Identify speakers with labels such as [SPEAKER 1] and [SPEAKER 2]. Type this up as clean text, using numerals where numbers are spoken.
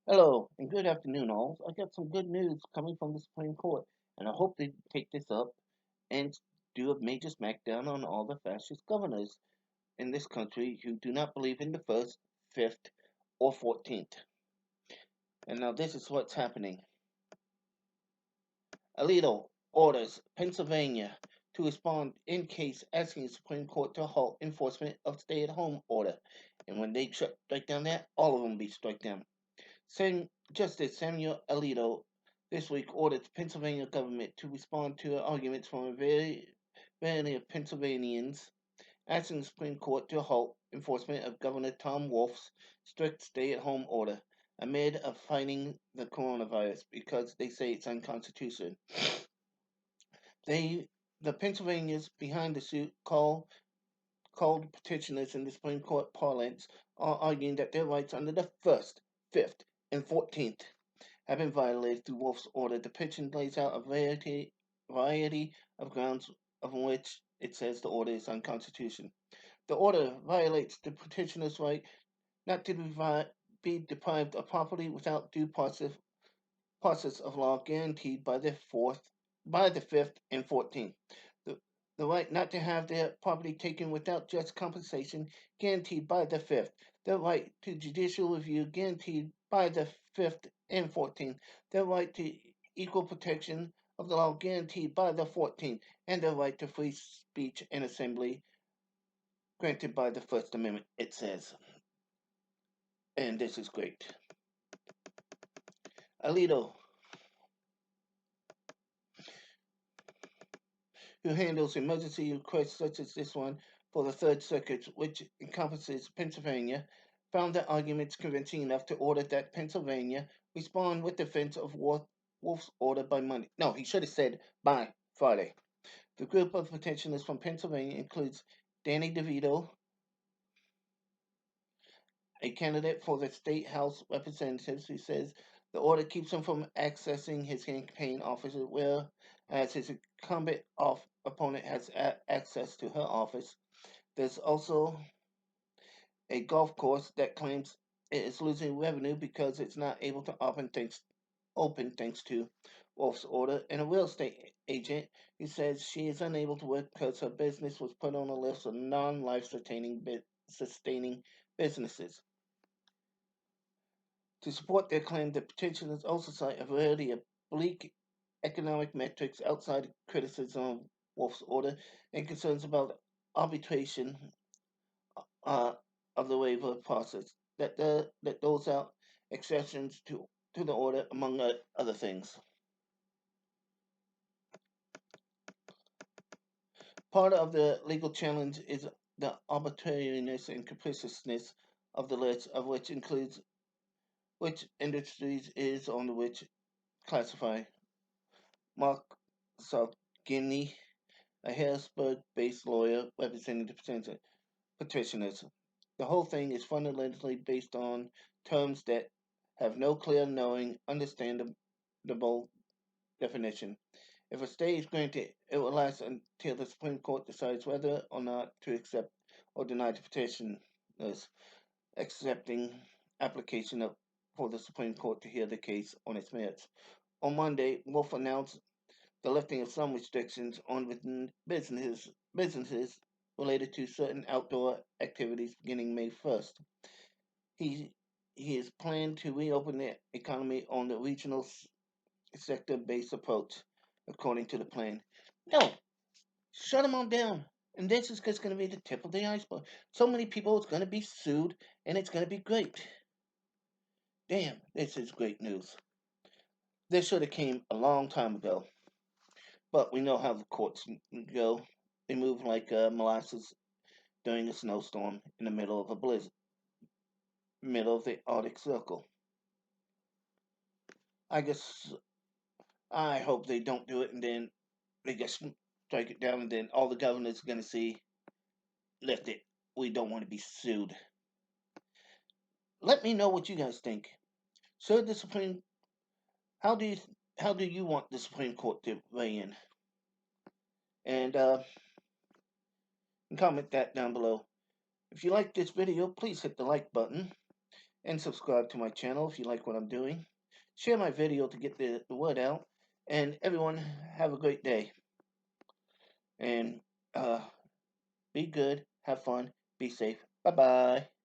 [SPEAKER 1] Hello and good afternoon, all. I got some good news coming from the Supreme Court, and I hope they take this up and do a major smackdown on all the fascist governors in this country who do not believe in the First, Fifth, or 14th. And now this is what's happening. Alito orders Pennsylvania to respond in case asking the Supreme Court to halt enforcement of stay-at-home order. And when they strike down that, all of them be struck down. Justice Samuel Alito this week ordered the Pennsylvania government to respond to arguments from a variety of Pennsylvanians asking the Supreme Court to halt enforcement of Governor Tom Wolf's strict stay-at-home order amid of fighting the coronavirus because they say it's unconstitutional. They, the Pennsylvanians behind the suit, called petitioners in the Supreme Court parlance, are arguing that their rights under the First, Fifth, and 14th have been violated through Wolf's order. The petition lays out a variety of grounds on which it says the order is unconstitutional. The order violates the petitioner's right not to be deprived of property without due process of law guaranteed by the Fifth and 14th. The, the right not to have their property taken without just compensation guaranteed by the Fifth. The right to judicial review guaranteed by the Fifth and 14th. The right to equal protection of the law guaranteed by the 14th. And the right to free speech and assembly granted by the First Amendment, it says. And this is great. Alito, who handles emergency requests such as this one for the Third Circuit, which encompasses Pennsylvania, found the arguments convincing enough to order that Pennsylvania respond with defense of Wolf's order by Monday. No, he should have said by Friday. The group of petitioners from Pennsylvania includes Danny DeVito, a candidate for the state House Representatives, who says the order keeps him from accessing his campaign office, whereas his incumbent opponent has access to her office. There's also a golf course that claims it is losing revenue because it's not able to open thanks to Wolf's order, and a real estate agent who says she is unable to work because her business was put on a list of non-life sustaining businesses. To support their claim, the petitioners also cite a variety of bleak economic metrics outside criticism of Wolf's order and concerns about arbitration uh, of the waiver process that doles out exceptions to the order, among other things. Part of the legal challenge is the arbitrariness and capriciousness of the list, of which includes which industries is on which classify. Mark Salgini, a Harrisburg-based lawyer representing the petitioners. The whole thing is fundamentally based on terms that have no clear, knowing, understandable definition. If a stay is granted, it will last until the Supreme Court decides whether or not to accept or deny the petitioners accepting application for the Supreme Court to hear the case on its merits. On Monday, Wolf announced the lifting of some restrictions on businesses related to certain outdoor activities beginning May 1st. He he is planned to reopen the economy on the regional sector-based approach, according to the plan. No, shut them all down. And this is just going to be the tip of the iceberg. So many people is going to be sued, and it's going to be great. Damn, this is great news. This should have came a long time ago, but we know how the courts go. They move like molasses during a snowstorm in the middle of a blizzard, middle of the Arctic Circle. I guess I hope they don't do it, and then they just strike it down, and then all the governors are gonna see, lift it. We don't want to be sued. Let me know what you guys think. Should the Supreme? How do you how do you want the Supreme Court to weigh in? And comment that down below. If you like this video, please hit the like button. and subscribe to my channel if you like what I'm doing. Share my video to get the word out. And everyone, have a great day. And be good, have fun, be safe. Bye bye.